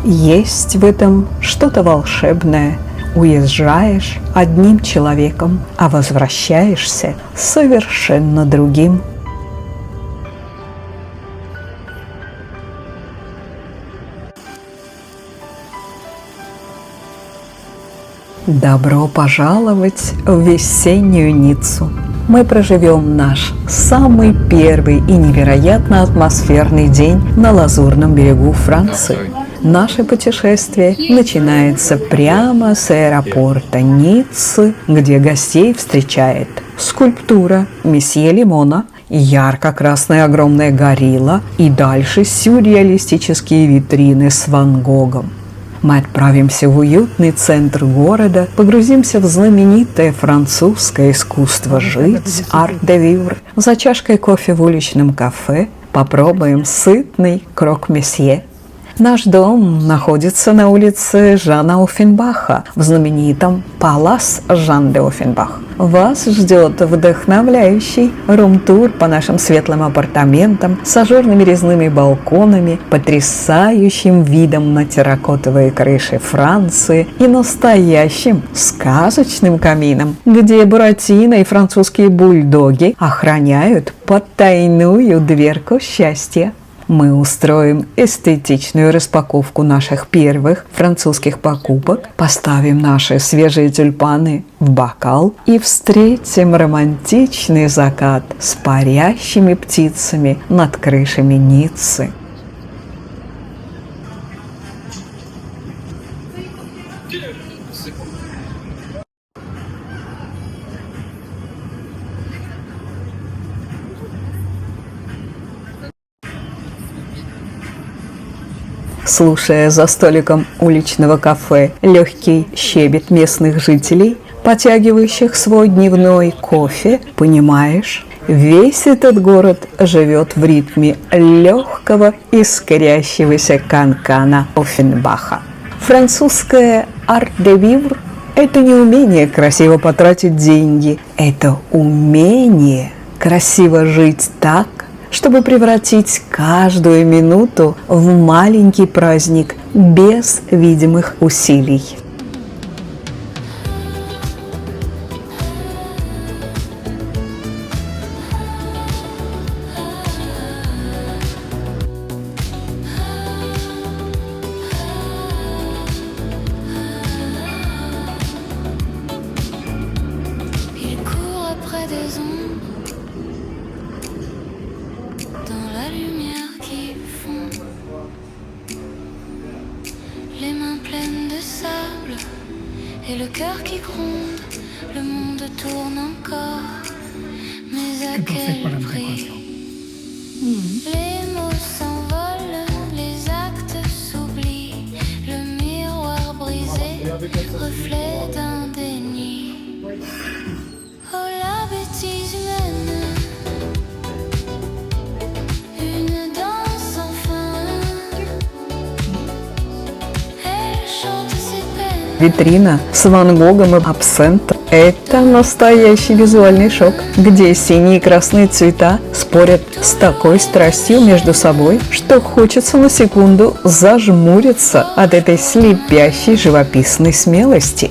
Есть в этом что-то волшебное. Уезжаешь одним человеком, а возвращаешься совершенно другим. Добро пожаловать в весеннюю Ниццу. Мы проживем наш самый первый и невероятно атмосферный день на Лазурном берегу Франции. Наше путешествие начинается прямо с аэропорта Ниццы, где гостей встречает скульптура месье Лимона, ярко-красная огромная горилла и дальше сюрреалистические витрины с Ван Гогом. Мы отправимся в уютный центр города, погрузимся в знаменитое французское искусство жить, арт-де-вивр, за чашкой кофе в уличном кафе, попробуем сытный крок-месье. Наш дом находится на улице Жана Оффенбаха в знаменитом Палас Жан де Оффенбах. Вас ждет вдохновляющий рум-тур по нашим светлым апартаментам с ажурными резными балконами, потрясающим видом на терракотовые крыши Франции и настоящим сказочным камином, где буратино и французские бульдоги охраняют потайную дверку счастья. Мы устроим эстетичную распаковку наших первых французских покупок, поставим наши свежие тюльпаны в бокал и встретим романтичный закат с парящими птицами над крышами Ниццы. Слушая за столиком уличного кафе легкий щебет местных жителей, потягивающих свой дневной кофе, понимаешь, весь этот город живет в ритме легкого искрящегося канкана Оффенбаха. Французское арт-де-вивр – это не умение красиво потратить деньги, это умение красиво жить так, чтобы превратить каждую минуту в маленький праздник без видимых усилий. Et le cœur qui gronde, le monde tourne encore, mais à quel prix? Les mots s'envolent, les actes s'oublient, le miroir brisé, reflet d'un déni. Oh la bêtise humaine, une danse sans fin, elle chante ses peines. Витрина с Ван Гогом и абсентом – это настоящий визуальный шок, где синие и красные цвета спорят с такой страстью между собой, что хочется на секунду зажмуриться от этой слепящей живописной смелости.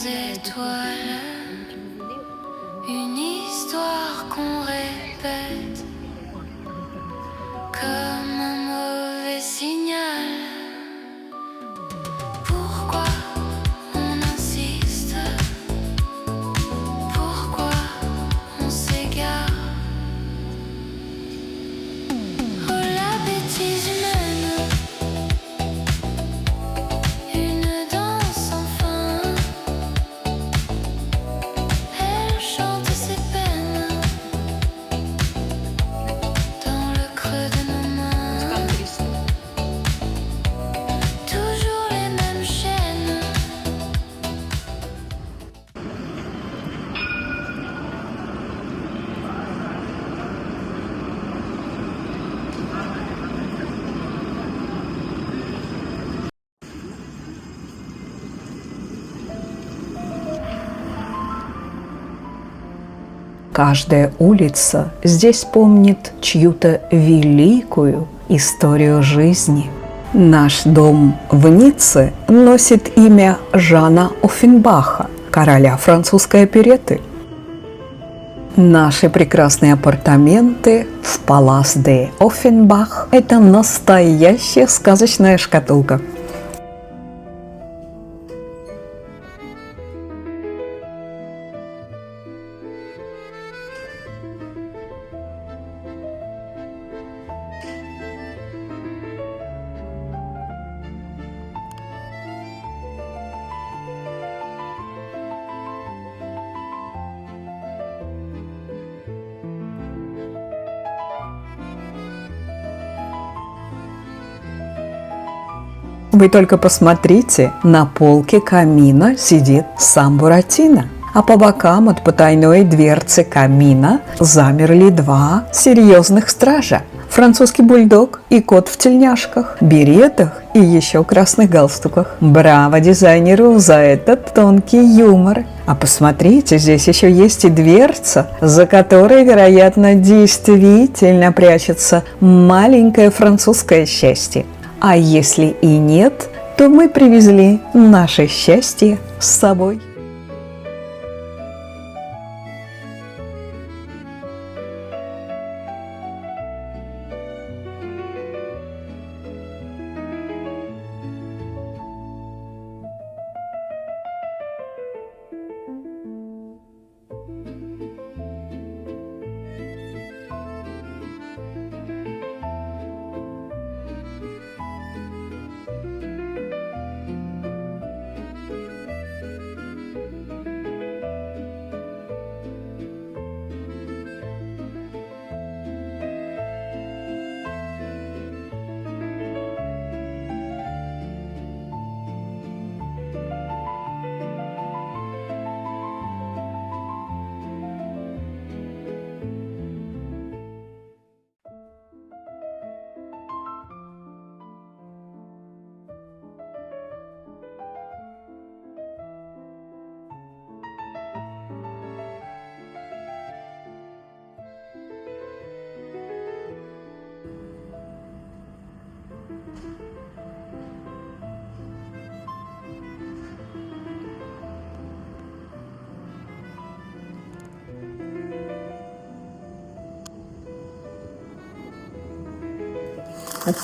Étoiles, une histoire qu'on répète comme un mauvais signal. Pourquoi on insiste? Pourquoi on s'égare? Oh la bêtise humaine, une danse sans fin. Каждая улица здесь помнит чью-то великую историю жизни. Наш дом в Ницце носит имя Жана Оффенбаха, короля французской оперетты. Наши прекрасные апартаменты в Палас де Оффенбах – это настоящая сказочная шкатулка. Вы только посмотрите, на полке камина сидит сам Буратино, а по бокам от потайной дверцы камина замерли два серьезных стража. Французский бульдог и кот в тельняшках, беретах и еще красных галстуках. Браво дизайнеру за этот тонкий юмор. А посмотрите, здесь еще есть и дверца, за которой, вероятно, действительно прячется маленькое французское счастье. А если и нет, то мы привезли наше счастье с собой.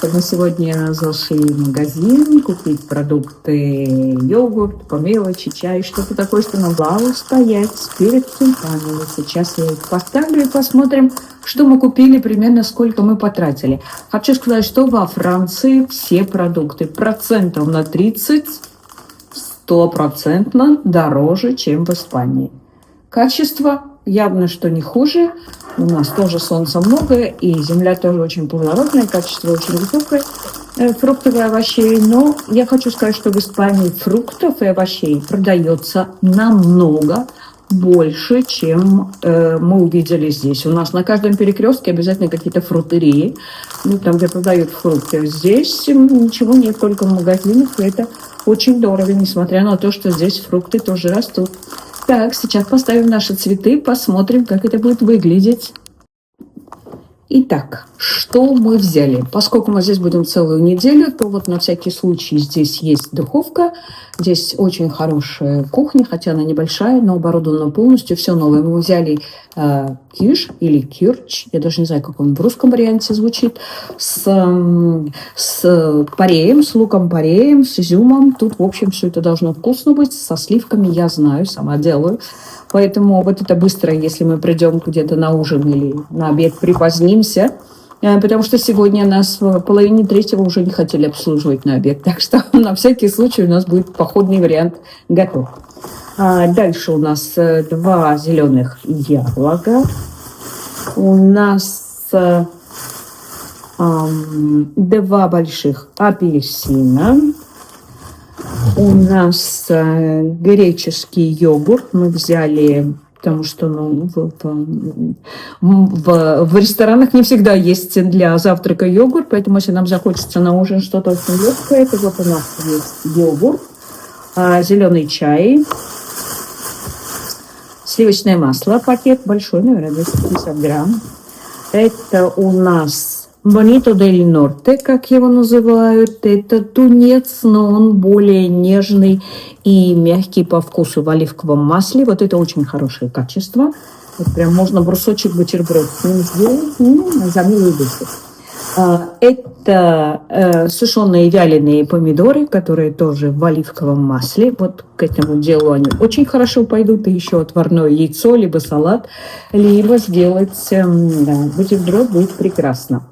Мы сегодня зашли в магазин купить продукты, йогурт, по мелочи, чай, что-то такое, что надо стоять перед тюльпанами. Сейчас я их поставлю и посмотрим, что мы купили, примерно сколько мы потратили. Хочу сказать, что во Франции все продукты процентов на 30 100% дороже, чем в Испании. Качество явно, что не хуже. У нас тоже солнца много, и земля тоже очень плодородная, качество очень высокое, фруктов и овощей. Но я хочу сказать, что в Испании фруктов и овощей продается намного больше, чем мы увидели здесь. У нас на каждом перекрестке обязательно какие-то фрутерии, там, где продают фрукты. Здесь ничего нет, только в магазинах, и это очень дорого, несмотря на то, что здесь фрукты тоже растут. Так, сейчас поставим наши цветы, посмотрим, как это будет выглядеть. Итак, что мы взяли? Поскольку мы здесь будем целую неделю, то вот на всякий случай здесь есть духовка. Здесь очень хорошая кухня, хотя она небольшая, но оборудована полностью, все новое. Мы взяли киш или кирч, я даже не знаю, как он в русском варианте звучит, с пареем, с луком-пореем, с изюмом. Тут, в общем, все это должно вкусно быть, со сливками, я знаю, сама делаю. Поэтому вот это быстро, если мы придем где-то на ужин или на обед, припозднимся, потому что сегодня нас в половине третьего уже не хотели обслуживать на обед. Так что на всякий случай у нас будет походный вариант готов. Дальше у нас 2 зеленых яблока. У нас 2 больших апельсина. У нас греческий йогурт мы взяли, потому что в ресторанах не всегда есть для завтрака йогурт, поэтому если нам захочется на ужин что-то очень легкое, то вот у нас есть йогурт, зеленый чай, Сливочное масло, пакет большой, наверное, 250 грамм. Это у нас Bonito del Norte, как его называют. Это тунец, но он более нежный и мягкий по вкусу в оливковом масле. Вот это очень хорошее качество. Вот прям можно брусочек бутерброд с ним сделать, за милую душу. Это сушеные вяленые помидоры, которые тоже в оливковом масле. Вот к этому делу они очень хорошо пойдут. И еще отварное яйцо, либо салат, либо сделать бутерброд будет прекрасно.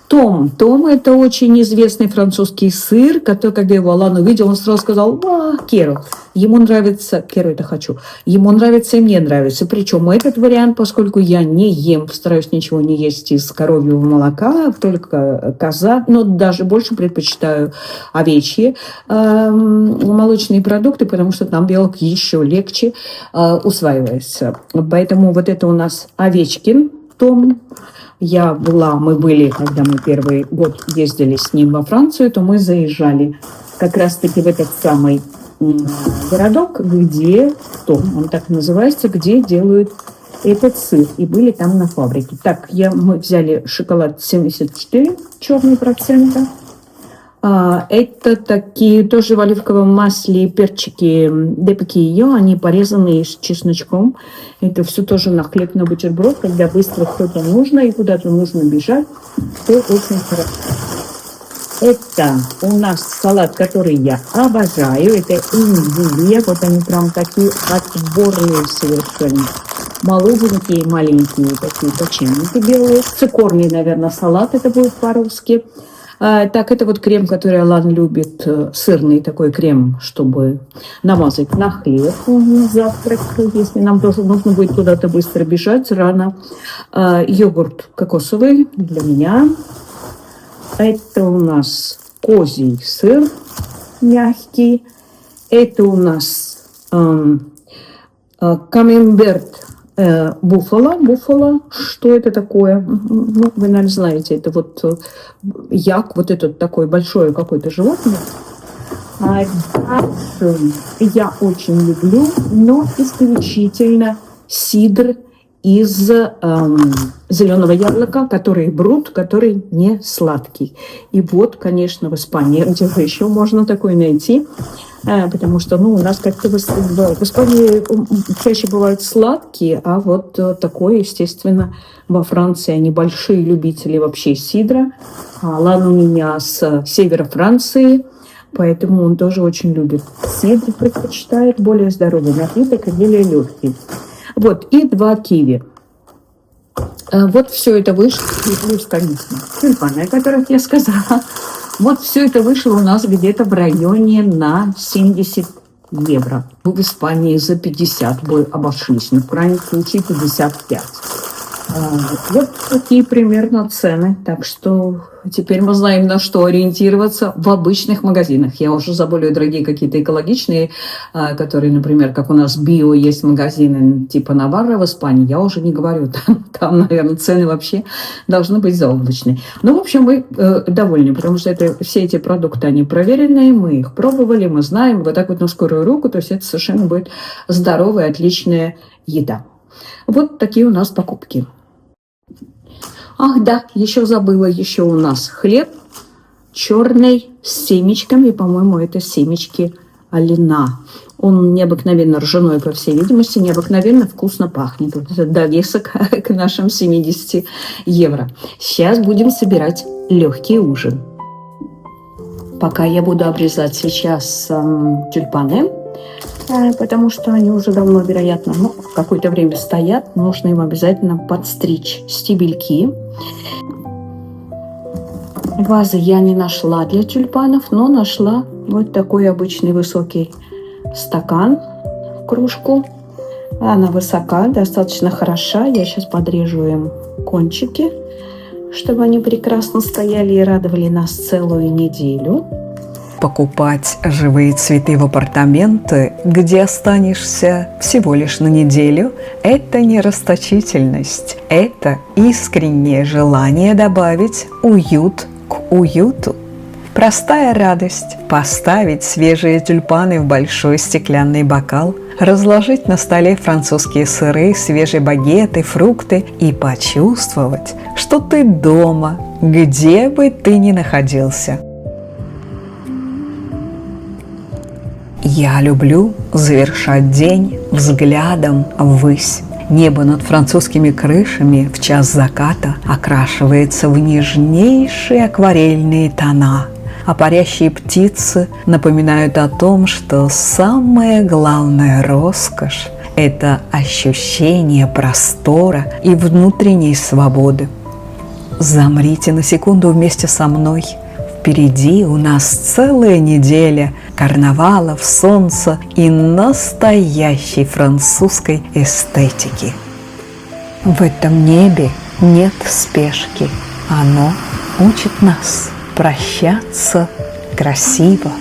Том – это очень известный французский сыр, который, когда его Алан увидел, он сразу сказал: Керу. Ему нравится, Керу это хочу, ему нравится и мне нравится. Причем этот вариант, поскольку я не ем, стараюсь ничего не есть из коровьего молока, только коза, но даже больше предпочитаю овечьи молочные продукты, потому что там белок еще легче усваивается. Поэтому вот это у нас овечкин Том. Мы были, когда мы первый год ездили с ним во Францию, то мы заезжали как раз-таки в этот самый городок, где, он так называется, где делают этот сыр. И были там на фабрике. Так, мы взяли шоколад 74 черный процента. Это такие тоже в оливковом масле перчики де пикильо, они порезанные с чесночком. Это все тоже на хлеб, на бутерброд, когда быстро что-то нужно и куда-то нужно бежать, то очень хорошо. Это у нас салат, который я обожаю. Это индивия. Вот они прям такие отборные совершенно. Молоденькие, маленькие такие печеньки белые. Цикорний, наверное, салат это будет по-русски. Так, это вот крем, который Алан любит, сырный такой крем, чтобы намазать на хлеб на завтрак, если нам тоже нужно будет куда-то быстро бежать рано. Йогурт кокосовый для меня. Это у нас козий сыр мягкий. Это у нас камемберт буффало. Что это такое? Ну, вы, наверное, знаете. Это вот як, вот этот такой большое какое-то животное. Я очень люблю, но исключительно сидр из зеленого яблока, который брут, который не сладкий. И вот, конечно, в Испании, где еще можно такое найти, потому что, у нас как-то в Испании чаще бывают сладкие, а вот такое, естественно, во Франции они большие любители вообще сидра. Алан у меня с севера Франции, поэтому он тоже очень любит сидр, предпочитает более здоровый напиток и более легкий. Вот, и 2 киви. Вот все это вышло, и плюс, конечно, тюльпаны, о которых я сказала. Вот все это вышло у нас где-то в районе на 70 евро. В Испании за 50 бы обошлись, но в крайнем случае 55. Вот такие примерно цены. Так что теперь мы знаем, на что ориентироваться в обычных магазинах. Я уже за более дорогие какие-то экологичные, которые, например, как у нас био, есть магазины типа Наварра в Испании, я уже не говорю. Там, наверное, цены вообще должны быть заоблачные. Ну, в общем, мы довольны, потому что все эти продукты, они проверенные, мы их пробовали, мы знаем. Вот так вот на скорую руку, то есть это совершенно будет здоровая, отличная еда. Вот такие у нас покупки. Ах да, еще забыла, еще у нас хлеб черный с семечками, по-моему, это семечки алина. Он необыкновенно ржаной, по всей видимости, необыкновенно вкусно пахнет. Вот это довесок к нашим 70 евро. Сейчас будем собирать легкий ужин. Пока я буду обрезать сейчас тюльпаны, потому что они уже давно, вероятно, какое-то время стоят. Нужно им обязательно подстричь стебельки. Вазы я не нашла для тюльпанов, но нашла вот такой обычный высокий стакан, кружку. Она высока, достаточно хороша. Я сейчас подрежу им кончики, чтобы они прекрасно стояли и радовали нас целую неделю. Покупать живые цветы в апартаменты, где останешься всего лишь на неделю, это не расточительность, это искреннее желание добавить уют к уюту. Простая радость – поставить свежие тюльпаны в большой стеклянный бокал, разложить на столе французские сыры, свежие багеты, фрукты и почувствовать, что ты дома, где бы ты ни находился. Я люблю завершать день взглядом ввысь. Небо над французскими крышами в час заката окрашивается в нежнейшие акварельные тона, а парящие птицы напоминают о том, что самая главная роскошь – это ощущение простора и внутренней свободы. Замрите на секунду вместе со мной. Впереди у нас целая неделя карнавалов, солнца и настоящей французской эстетики. В этом небе нет спешки. Оно учит нас прощаться красиво.